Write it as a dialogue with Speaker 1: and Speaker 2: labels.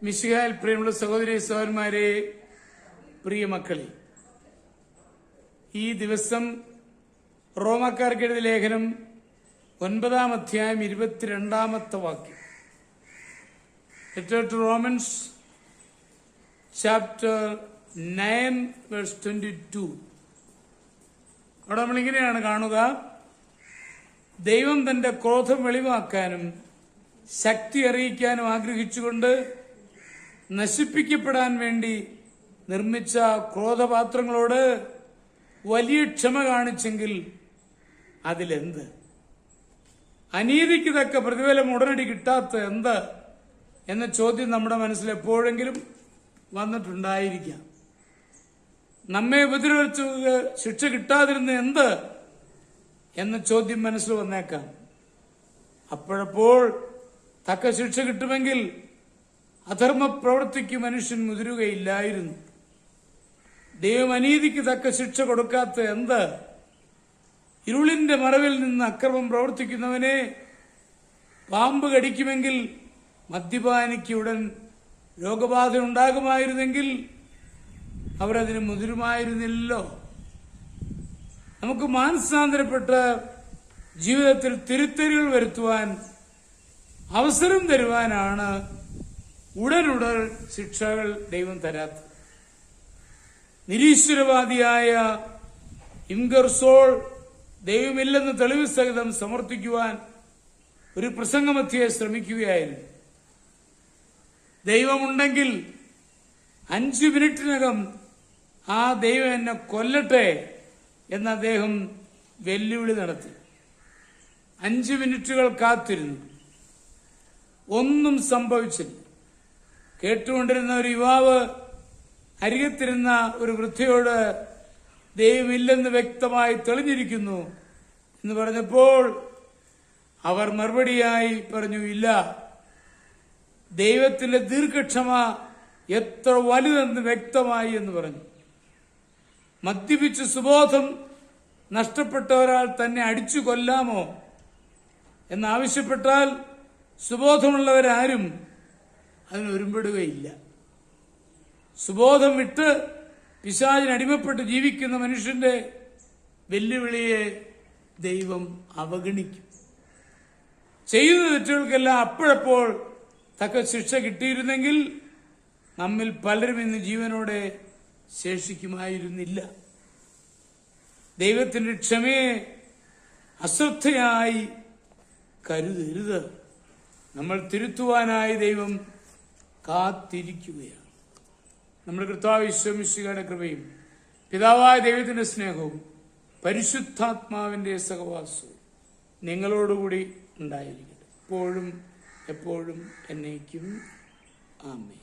Speaker 1: മിശിഹായിൽ പ്രിയമുള്ള സഹോദരി സഹോദരന്മാരെ, പ്രിയ മക്കളെ, ഈ ദിവസം റോമാക്കാർക്ക് എഴുതിയ ലേഖനം 9-ാം അധ്യായം 22-ാമത്തെ വാക്യം. Letter to Romans chapter 9 verse 22. അവിടെ നമ്മളിങ്ങനെയാണ് കാണുക: ദൈവം തന്റെ ക്രോധം വെളിവാക്കാനും ശക്തി അറിയിക്കാനും ആഗ്രഹിച്ചുകൊണ്ട് നശിപ്പിക്കപ്പെടാൻ വേണ്ടി നിർമ്മിച്ച ക്രോധപാത്രങ്ങളോട് വലിയ ക്ഷമ കാണിച്ചെങ്കിൽ അതിലെന്ത്? അനീതിക്ക് തക്ക പ്രതിഫലം ഉടനടി കിട്ടാത്ത എന്ത് എന്ന ചോദ്യം നമ്മുടെ മനസ്സിൽ എപ്പോഴെങ്കിലും വന്നിട്ടുണ്ടായിരിക്കാം. നമ്മെ ഉപദ്രവിച്ച് ശിക്ഷ കിട്ടാതിരുന്ന എന്ത് എന്ന ചോദ്യം മനസ്സിൽ വന്നേക്കാം. അപ്പോഴപ്പോൾ തക്ക ശിക്ഷ കിട്ടുമെങ്കിൽ അധർമ്മ പ്രവൃത്തിക്ക് മനുഷ്യൻ മുതിരുകയില്ലായിരുന്നു. ദൈവം അനീതിക്ക് തക്ക ശിക്ഷ കൊടുക്കാത്ത എന്ത്? ഇരുളിന്റെ മറവിൽ നിന്ന് അക്രമം പ്രവർത്തിക്കുന്നവനെ പാമ്പ് കടിക്കുമെങ്കിൽ മദ്യപാനിക്ക് ഉടൻ രോഗബാധ ഉണ്ടാകുമായിരുന്നെങ്കിൽ അവരതിന് മുതിരുമായിരുന്നില്ലല്ലോ. നമുക്ക് മാനസാന്തരപ്പെട്ട് ജീവിതത്തിൽ തിരുത്തലുകൾ വരുത്തുവാൻ അവസരം തരുവാനാണ് ഉടനുടൻ ശിക്ഷകൾ ദൈവം തരാത്തത്. നിരീശ്വരവാദിയായ ഇംഗർസോൾ ദൈവമില്ലെന്ന് തെളിവ് സഹിതം സമർത്ഥിക്കുവാൻ ഒരു പ്രസംഗമധ്യേ ശ്രമിക്കുകയായിരുന്നു. ദൈവമുണ്ടെങ്കിൽ 5 മിനിറ്റിനകം ആ ദൈവം എന്നെ കൊല്ലട്ടെ എന്ന് അദ്ദേഹം വെല്ലുവിളി നടത്തി. 5 മിനിറ്റുകൾ കാത്തിരുന്നു. ഒന്നും സംഭവിച്ചില്ല. കേട്ടുകൊണ്ടിരുന്ന ഒരു യുവാവ് അരികത്തിരുന്ന ഒരു വൃദ്ധയോട് ദൈവമില്ലെന്ന് വ്യക്തമായി തെളിഞ്ഞിരിക്കുന്നു എന്ന് പറഞ്ഞപ്പോൾ അവർ മറുപടിയായി പറഞ്ഞു, ഇല്ല, ദൈവത്തിന്റെ ദീർഘക്ഷമ എത്ര വലുതെന്ന് വ്യക്തമായി എന്ന് പറഞ്ഞു. മദ്യപിച്ച് സുബോധം നഷ്ടപ്പെട്ട ഒരാൾ തന്നെ അടിച്ചു കൊല്ലാമോ എന്നാവശ്യപ്പെട്ടാൽ സുബോധമുള്ളവരാരും അതിനൊരുമ്പെടുകയില്ല. സുബോധം വിട്ട് പിശാചിനടിമപ്പെട്ട് ജീവിക്കുന്ന മനുഷ്യന്റെ വെല്ലുവിളിയെ ദൈവം അവഗണിക്കും. ചെയ്യുന്ന തെറ്റുകൾക്കെല്ലാം അപ്പോഴപ്പോൾ തക്ക ശിക്ഷ കിട്ടിയിരുന്നെങ്കിൽ നമ്മിൽ പലരും ഇന്ന് ജീവനോടെ ശേഷിക്കുമായിരുന്നില്ല. ദൈവത്തിന്റെ ക്ഷമയെ അശ്രദ്ധയായി കരുതരുത്. നമ്മൾ തിരുത്തുവാനായി ദൈവം കാത്തിരിക്കുകയാണ്. നമ്മുടെ കർത്താവ് യേശു മിശിഹായുടെ കൃപയും പിതാവായ ദൈവത്തിന്റെ സ്നേഹവും പരിശുദ്ധാത്മാവിന്റെ സഹവാസവും നിങ്ങളോടുകൂടി ഉണ്ടായിരിക്കട്ടെ, എപ്പോഴും എപ്പോഴും എന്നേക്കും. ആമേൻ.